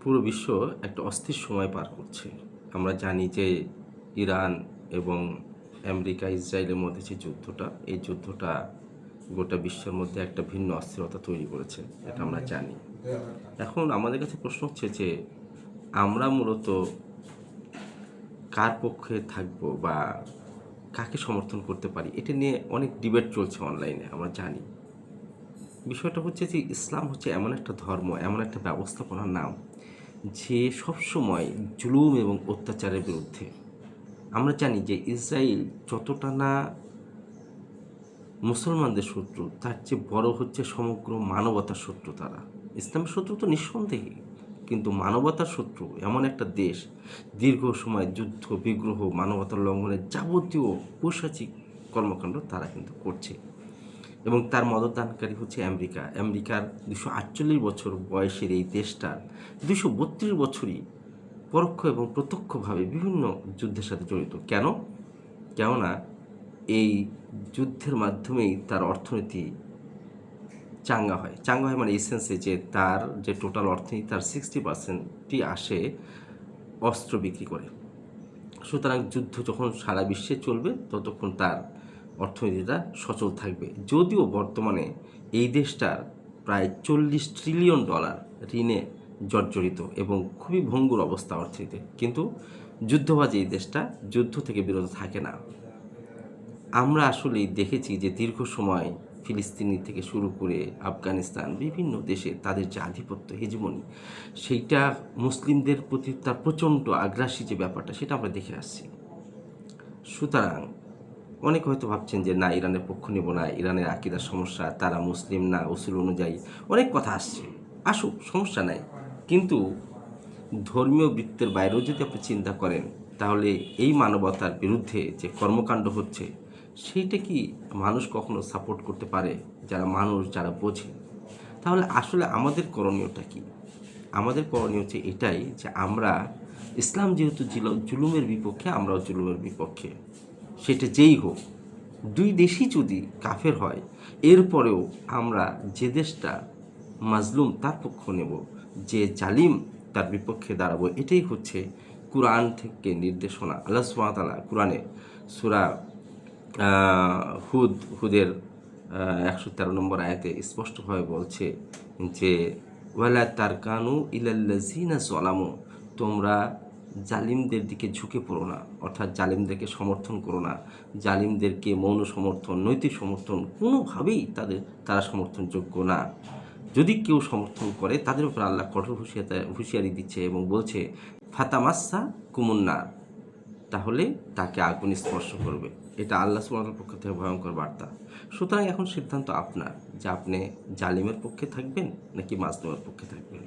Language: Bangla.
পুরো বিশ্ব একটা অস্থির সময় পার করছে। আমরা জানি যে ইরান এবং আমেরিকা ইসরায়েলের মধ্যে যে যুদ্ধটা, এই যুদ্ধটা গোটা বিশ্বের মধ্যে একটা ভিন্ন অস্থিরতা তৈরি করেছে, এটা আমরা জানি। এখন আমাদের কাছে প্রশ্ন হচ্ছে যে আমরা মূলত কার পক্ষে থাকবো বা কাকে সমর্থন করতে পারি, এটা নিয়ে অনেক ডিবেট চলছে অনলাইনে, আমরা জানি। বিষয়টা হচ্ছে যে ইসলাম হচ্ছে এমন একটা ধর্ম, এমন একটা ব্যবস্থাপনার নাম যে সবসময় জুলুম এবং অত্যাচারের বিরুদ্ধে। আমরা জানি যে ইসরায়েল যতটা না মুসলমানদের শত্রু, তার চেয়ে বড় হচ্ছে সমগ্র মানবতার শত্রু তারা। ইসলামের শত্রু তো নিঃসন্দেহে, কিন্তু মানবতার শত্রু এমন একটা দেশ দীর্ঘ সময় যুদ্ধ বিগ্রহ মানবতার লঙ্ঘনের যাবতীয় পৈশাচিক কর্মকাণ্ড তারা কিন্তু করছে। এবং তার মদতদানকারী হচ্ছে আমেরিকার 248 বছর বয়সের এই দেশটার 232 বছরই পরোক্ষ এবং প্রত্যক্ষভাবে বিভিন্ন যুদ্ধের সাথে জড়িত। কেননা এই যুদ্ধের মাধ্যমেই তার অর্থনীতি চাঙ্গা হয় মানে এই সেন্সে যে তার যে টোটাল অর্থনীতি তার 60%ই আসে অস্ত্র বিক্রি করে। সুতরাং যুদ্ধ যখন সারা বিশ্বে চলবে ততক্ষণ তার অর্থনীতিটা সচল থাকবে। যদিও বর্তমানে এই দেশটার প্রায় $40 ট্রিলিয়ন ঋণে জর্জরিত এবং খুবই ভঙ্গুর অবস্থা অর্থনীতিতে, কিন্তু যুদ্ধবাজি এই দেশটা যুদ্ধ থেকে বিরত থাকে না। আমরা আসলেই দেখেছি যে দীর্ঘ সময় ফিলিস্তিনি থেকে শুরু করে আফগানিস্তান বিভিন্ন দেশে তাদের যে আধিপত্য হেজিমনি, সেইটা মুসলিমদের প্রতি তার প্রচণ্ড আগ্রাসী যে ব্যাপারটা, সেটা আমরা দেখে আসছি। সুতরাং অনেকে হয়তো ভাবছেন যে না, ইরানের পক্ষ নেব না, ইরানের আকিদার সমস্যা, তারা মুসলিম না, উসুল অনুযায়ী অনেক কথা আসছে, আসুক, সমস্যা নাই। কিন্তু ধর্মীয় বৃত্তের বাইরেও যদি আপনি চিন্তা করেন, তাহলে এই মানবতার বিরুদ্ধে যে কর্মকাণ্ড হচ্ছে, সেইটা কি মানুষ কখনো সাপোর্ট করতে পারে? যারা বোঝে, তাহলে আসলে আমাদের করণীয়টা কি? আমাদের করণীয় হচ্ছে এটাই যে আমরা ইসলাম যেহেতু জুলুমের বিপক্ষে, আমরাও জুলুমের বিপক্ষে। সেটা যেই হোক, দুই দেশই যদি কাফের হয়, এরপরেও আমরা যে দেশটা মাজলুম তার পক্ষ নেব, যে জালিম তার বিপক্ষে দাঁড়াবো। এটাই হচ্ছে কুরআন থেকে নির্দেশনা। আল্লাহ সুবহানাহু ওয়া তাআলা কুরআনে সূরা হুদের 113 নম্বর আয়াতে স্পষ্টভাবে বলছে যে ওয়ালা তারকানু ইলাল্লাযিনা যালামু, তোমরা জালিমদের দিকে ঝুঁকে পড়ো না, অর্থাৎ জালিমদেরকে সমর্থন করো না। জালিমদেরকে মৌন সমর্থন, নৈতিক সমর্থন কোনোভাবেই তারা সমর্থনযোগ্য না। যদি কেউ সমর্থন করে, তাদের উপর আল্লাহ কঠোর হুঁশিয়ারি দিচ্ছে এবং বলছে ফাতামাসসা কুমুন্নার, তাহলে তাকে আগুন স্পর্শ করবে। এটা আল্লাহ সুবহানাহু ওয়া তাআলার পক্ষ থেকে ভয়ঙ্কর বার্তা। সুতরাং এখন সিদ্ধান্ত আপনার যে আপনি জালিমের পক্ষে থাকবেন নাকি মাজলুমের পক্ষে থাকবেন।